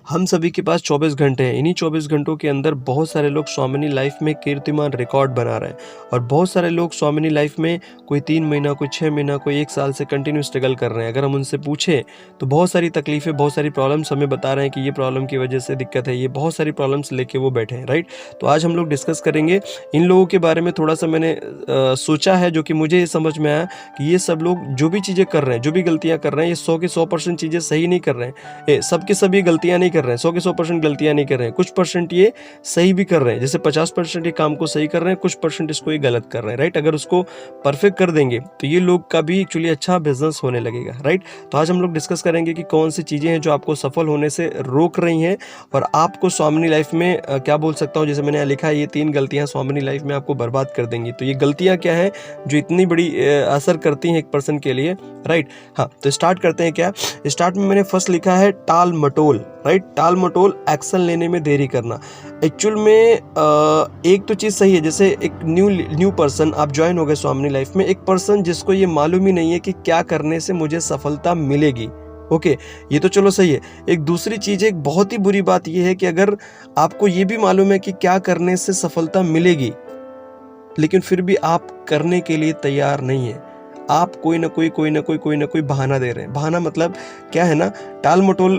हम सभी के पास 24 घंटे हैं। इन्हीं 24 घंटों के अंदर बहुत सारे लोग स्वामिनी लाइफ में कीर्तिमान रिकॉर्ड बना रहे हैं और बहुत सारे लोग स्वामिनी लाइफ में कोई 3 महीना, कोई 6 महीना, कोई 1 साल से कंटिन्यू स्ट्रगल कर रहे हैं। अगर हम उनसे पूछें तो बहुत सारी तकलीफ़ें, बहुत सारी प्रॉब्लम्स हमें बता रहे हैं कि ये प्रॉब्लम की वजह से दिक्कत है, ये बहुत सारी प्रॉब्लम्स लेके वो बैठे हैं, राइट? तो आज हम लोग डिस्कस करेंगे इन लोगों के बारे में। थोड़ा-सा मैंने सोचा है, जो कि मुझे ये समझ में आया कि ये सब लोग जो भी चीज़ें कर रहे हैं, जो भी गलतियाँ कर रहे हैं, ये 100 के 100% चीज़ें सही नहीं कर रहे हैं। सब के सभी गलतियाँ नहीं कर रहे हैं, 100 के 100% गलतियाँ नहीं कर रहे हैं, कुछ परसेंट ये सही भी कर रहे हैं। जैसे 50% ये काम को सही कर रहे हैं, कुछ परसेंट इसको ये गलत कर रहे हैं, राइट? अगर उसको परफेक्ट कर देंगे तो ये लोग का भी एक्चुअली अच्छा बिजनेस होने लगेगा, राइट? तो आज हम लोग डिस्कस करेंगे कि कौन सी चीज़ें हैं जो आपको सफल होने से रोक रही हैं और आपको स्वामिनी लाइफ में क्या बोल सकता हूँ, जैसे मैंने यहाँ लिखा है, ये 3 गलतियाँ स्वामिनी लाइफ में आपको बर्बाद कर देंगी। तो ये गलतियाँ क्या हैं जो इतनी बड़ी असर करती हैं एक पर्सन के लिए, राइट? हाँ, तो स्टार्ट करते हैं। क्या स्टार्ट में मैंने फर्स्ट लिखा है टाल मटोल, राइट? टाल मटोल, एक्शन लेने में देरी करना। एक्चुअल में एक तो चीज़ सही है, जैसे एक न्यू पर्सन आप ज्वाइन हो गए स्वामिनी लाइफ में, एक पर्सन जिसको ये मालूम ही नहीं है कि क्या करने से मुझे सफलता मिलेगी। ओके, ये तो चलो सही है। एक दूसरी चीज़ है, एक बहुत ही बुरी बात ये है कि अगर आपको ये भी मालूम है कि क्या करने से सफलता मिलेगी, लेकिन फिर भी आप करने के लिए तैयार नहीं है। आप कोई ना कोई बहाना दे रहे हैं। बहाना मतलब क्या है ना, टाल मटोल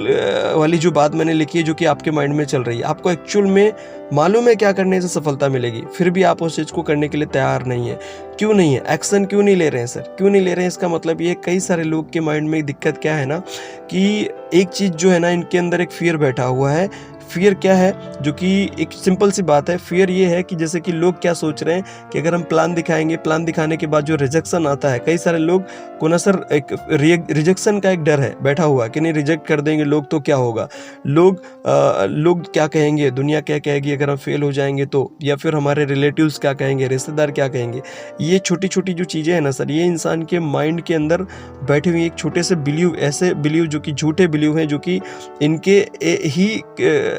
वाली जो बात मैंने लिखी है, जो कि आपके माइंड में चल रही है, आपको एक्चुअल में मालूम है क्या करने से सफलता मिलेगी, फिर भी आप उस चीज़ को करने के लिए तैयार नहीं है। क्यों नहीं है? एक्शन क्यों नहीं ले रहे हैं सर? क्यों नहीं ले रहे हैं? इसका मतलब ये, कई सारे लोग के माइंड में दिक्कत क्या है ना, कि एक चीज़ जो है ना, इनके अंदर एक फियर बैठा हुआ है। फियर क्या है? जो कि एक सिंपल सी बात है। फियर ये है कि जैसे कि लोग क्या सोच रहे हैं कि अगर हम प्लान दिखाएंगे, प्लान दिखाने के बाद जो रिजेक्शन आता है, कई सारे लोग को ना सर एक रिजेक्शन का एक डर है बैठा हुआ कि नहीं, रिजेक्ट कर देंगे लोग तो क्या होगा, लोग क्या कहेंगे, दुनिया क्या कहेगी अगर हम फेल हो जाएंगे तो, या फिर हमारे रिलेटिव्स क्या कहेंगे, रिश्तेदार क्या कहेंगे। ये छोटी छोटी जो चीज़ें हैं ना सर, ये इंसान के माइंड के अंदर बैठे हुए एक छोटे से बिलीव, ऐसे बिलीव जो कि झूठे बिलीव हैं, जो कि इनके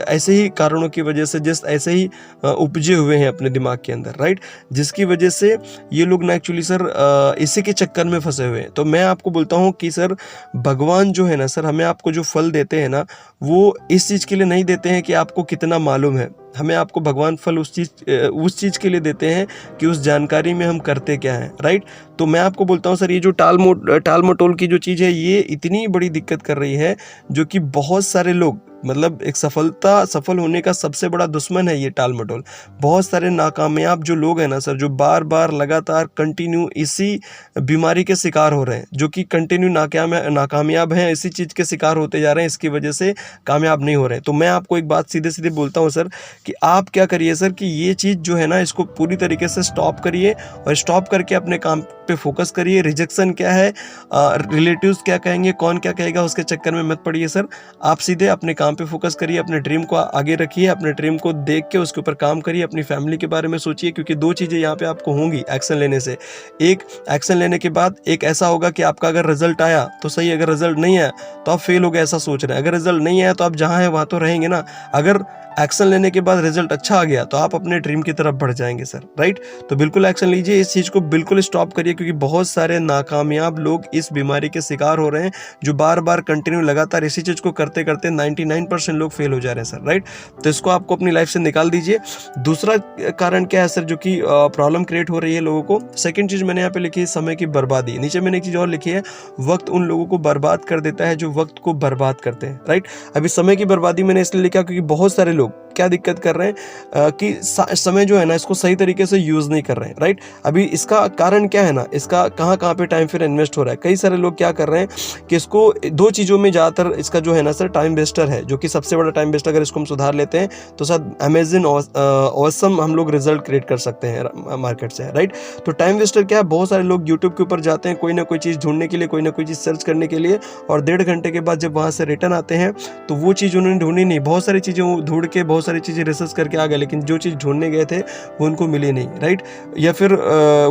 ऐसे ही कारणों की वजह से, जस्ट ऐसे ही उपजे हुए हैं अपने दिमाग के अंदर, राइट? जिसकी वजह से ये लोग ना एक्चुअली सर इसी के चक्कर में फंसे हुए हैं। तो मैं आपको बोलता हूँ कि सर, भगवान जो है ना सर, हमें आपको जो फल देते हैं ना, वो इस चीज़ के लिए नहीं देते हैं कि आपको कितना मालूम है। हमें आपको भगवान फल उस चीज़ के लिए देते हैं कि उस जानकारी में हम करते क्या हैं, राइट? तो मैं आपको बोलता हूँ सर, ये जो टाल मटोल की जो चीज़ है, ये इतनी बड़ी दिक्कत कर रही है, जो कि बहुत सारे लोग, मतलब एक सफल होने का सबसे बड़ा दुश्मन है ये टाल मटोल। बहुत सारे नाकामयाब जो लोग हैं ना सर, जो बार बार लगातार कंटिन्यू इसी बीमारी के शिकार हो रहे हैं, जो कि कंटिन्यू नाकामयाब हैं, इसी चीज़ के शिकार होते जा रहे हैं, इसकी वजह से कामयाब नहीं हो रहे हैं। तो मैं आपको एक बात सीधे सीधे बोलता हूँ सर, कि आप क्या करिए सर, कि ये चीज़ जो है ना, इसको पूरी तरीके से स्टॉप करिए और स्टॉप करके अपने काम पे फोकस करिए। रिजेक्शन क्या है, रिलेटिव्स क्या कहेंगे, कौन क्या कहेगा, उसके चक्कर में मत पड़िए सर। आप सीधे अपने काम पे फोकस करिए, अपने ड्रीम को आगे रखिए, अपने ड्रीम को देख के उसके ऊपर काम करिए, अपनी फैमिली के बारे में सोचिए, क्योंकि 2 चीज़ें यहाँ पे आपको होंगी एक्शन लेने से। एक, एक्शन लेने के बाद एक ऐसा होगा कि आपका अगर रिजल्ट आया तो सही, अगर रिजल्ट नहीं आया तो आप फेल हो गए ऐसा सोच रहे हैं। अगर रिजल्ट नहीं आया तो आप जहाँ हैं वहाँ तो रहेंगे ना। अगर एक्शन लेने के बाद रिजल्ट अच्छा आ गया तो आप अपने ड्रीम की तरफ बढ़ जाएंगे सर, राइट? तो बिल्कुल एक्शन लीजिए, इस चीज़ को बिल्कुल स्टॉप करिए, क्योंकि बहुत सारे नाकामयाब लोग इस बीमारी के शिकार हो रहे हैं, जो बार बार कंटिन्यू लगातार इसी चीज़ को करते करते 99% लोग फेल हो जा रहे हैं सर, राइट? तो इसको आपको अपनी लाइफ से निकाल दीजिए। दूसरा कारण क्या है सर, जो कि प्रॉब्लम क्रिएट हो रही है लोगों को, सेकेंड चीज़ मैंने यहाँ पे लिखी है, समय की बर्बादी। नीचे मैंने एक चीज़ और लिखी है, वक्त उन लोगों को बर्बाद कर देता है जो वक्त को बर्बाद करते हैं, राइट? अभी समय की बर्बादी मैंने इसलिए लिखा क्योंकि बहुत सारे लोग क्या दिक्कत कर रहे हैं कि समय जो है ना, इसको सही तरीके से यूज़ नहीं कर रहे हैं, राइट? अभी इसका कारण क्या है ना, इसका कहाँ पे टाइम फिर इन्वेस्ट हो रहा है। कई सारे लोग क्या कर रहे हैं कि इसको 2 चीज़ों में ज़्यादातर इसका जो है ना सर, टाइम वेस्टर है, जो कि सबसे बड़ा टाइम वेस्ट। अगर इसको हम सुधार लेते हैं तो शायद अमेजिंग ऑसम हम लोग रिजल्ट क्रिएट कर सकते हैं मार्केट से, राइट? तो टाइम वेस्टर क्या है, बहुत सारे लोग यूट्यूब के ऊपर जाते हैं कोई ना कोई चीज़ ढूंढने के लिए, कोई ना कोई चीज़ सर्च करने के लिए, और 1.5 घंटे के बाद जब वहाँ से रिटर्न आते हैं तो वो चीज़ उन्होंने ढूंढी नहीं। बहुत सारी चीज़ें ढूंढ के, बहुत सारी चीज़ें रिसर्च करके आ गए, लेकिन जो चीज़ ढूंढने गए थे वो उनको मिली नहीं, राइट? या फिर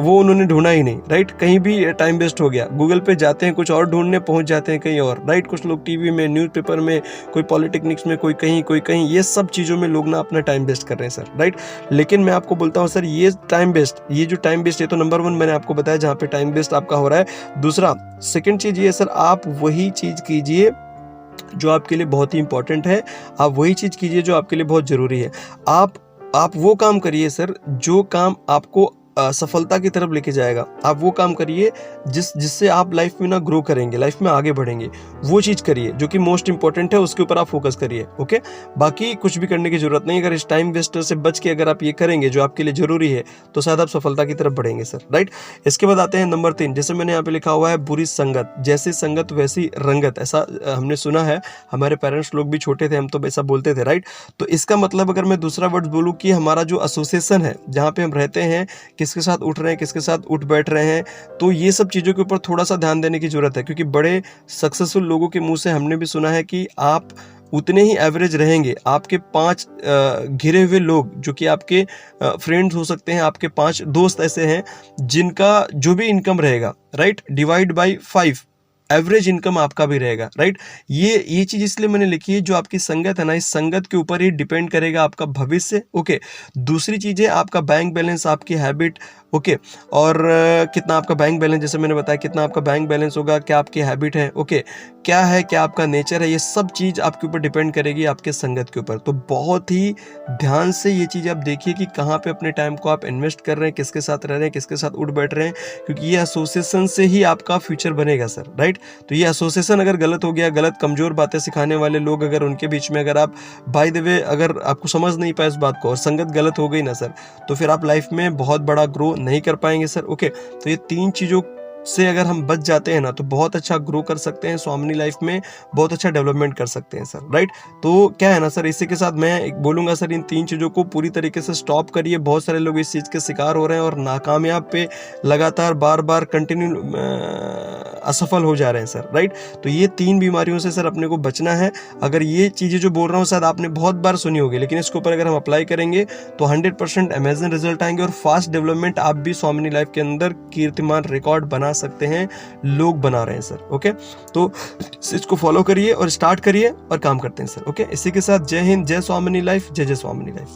वो उन्होंने ढूंढा ही नहीं, राइट? कहीं भी टाइम वेस्ट हो गया। गूगल पे जाते हैं कुछ और ढूंढने, पहुंच जाते हैं कहीं और, राइट? कुछ लोग टीवी में, न्यूज़पेपर में, कोई पॉलिटेक्निक्स में, कोई कहीं, ये सब चीज़ों में लोग ना अपना टाइम वेस्ट कर रहे हैं सर, राइट? लेकिन मैं आपको बोलता हूँ सर, ये जो टाइम वेस्ट, ये तो नंबर 1 मैंने आपको बताया जहाँ पे टाइम वेस्ट आपका हो रहा है। दूसरा, सेकंड चीज़ ये सर, आप वही चीज़ कीजिए जो आपके लिए बहुत ही इंपॉर्टेंट है, आप वही चीज़ कीजिए जो आपके लिए बहुत ज़रूरी है। आप वो काम करिए सर, जो काम आपको सफलता की तरफ लेके जाएगा। आप वो काम करिए जिससे आप लाइफ में ना ग्रो करेंगे, लाइफ में आगे बढ़ेंगे। वो चीज़ करिए जो कि मोस्ट इंपॉर्टेंट है, उसके ऊपर आप फोकस करिए, ओके? बाकी कुछ भी करने की ज़रूरत नहीं। अगर इस टाइम वेस्टर से बच के अगर आप ये करेंगे जो आपके लिए ज़रूरी है, तो शायद आप सफलता की तरफ बढ़ेंगे सर, राइट? इसके बाद आते हैं नंबर 3, जैसे मैंने यहाँ पे लिखा हुआ है बुरी संगत, जैसी संगत वैसी रंगत। ऐसा हमने सुना है, हमारे पेरेंट्स लोग भी छोटे थे, हम तो ऐसा बोलते थे, राइट? तो इसका मतलब अगर मैं दूसरा वर्ड बोलूँ कि हमारा जो एसोसिएशन है, जहाँ पे हम रहते हैं, किसके साथ उठ रहे हैं, किसके साथ उठ बैठ रहे हैं, तो ये सब चीज़ों के ऊपर थोड़ा सा ध्यान देने की ज़रूरत है। क्योंकि बड़े सक्सेसफुल लोगों के मुंह से हमने भी सुना है कि आप उतने ही एवरेज रहेंगे। आपके 5 घिरे हुए लोग जो कि आपके फ्रेंड्स हो सकते हैं, आपके 5 दोस्त ऐसे हैं जिनका जो भी इनकम रहेगा, right, divide by 5 average income आपका भी रहेगा, राइट? ये चीज़ इसलिए मैंने लिखी है, जो आपकी संगत है ना, इस संगत के ऊपर ही डिपेंड करेगा आपका भविष्य, ओके? दूसरी चीज़ है आपका बैंक बैलेंस, आपकी हैबिट, ओके? और कितना आपका बैंक बैलेंस, जैसे मैंने बताया, कितना आपका बैंक बैलेंस होगा, क्या आपकी हैबिट है, ओके? क्या है, क्या आपका नेचर है, ये सब चीज़ आपके ऊपर डिपेंड करेगी आपके संगत के ऊपर। तो बहुत ही ध्यान से ये चीज़ आप देखिए कि कहाँ पे अपने टाइम को आप इन्वेस्ट कर रहे हैं, किसके साथ रह रहे हैं, किसके साथ उठ बैठ रहे हैं, क्योंकि ये एसोसिएशन से ही आपका फ्यूचर बनेगा सर, राइट? तो ये एसोसिएशन अगर गलत हो गया, गलत कमज़ोर बातें सिखाने वाले लोग अगर उनके बीच में अगर आप, बाय द वे, अगर आपको समझ नहीं पाए इस बात को और संगत गलत हो गई ना सर, तो फिर आप लाइफ में बहुत बड़ा ग्रो नहीं कर पाएंगे सर, ओके? तो ये 3 चीज़ों से अगर हम बच जाते हैं ना, तो बहुत अच्छा ग्रो कर सकते हैं, स्वामिनी लाइफ में बहुत अच्छा डेवलपमेंट कर सकते हैं सर, राइट? तो क्या है ना सर, इसी के साथ मैं एक बोलूँगा सर, इन 3 चीज़ों को पूरी तरीके से स्टॉप करिए। बहुत सारे लोग इस चीज़ के शिकार हो रहे हैं और नाकामयाब पे लगातार बार-बार कंटिन्यू असफल हो जा रहे हैं सर, राइट? तो ये 3 बीमारियों से सर अपने को बचना है। अगर ये चीज़ें जो बोल रहा हूँ शायद आपने बहुत बार सुनी होगी, लेकिन इसके ऊपर अगर हम अप्लाई करेंगे तो 100% अमेजिंग रिजल्ट आएंगे और फास्ट डेवलपमेंट आप भी स्वामिनी लाइफ के अंदर कीर्तिमान रिकॉर्ड बना सकते हैं, लोग बना रहे हैं सर, ओके? तो इसको फॉलो करिए और स्टार्ट करिए और काम करते हैं सर, ओके? इसी के साथ जय हिंद, जय स्वामिनी लाइफ, जय जय स्वामिनी लाइफ।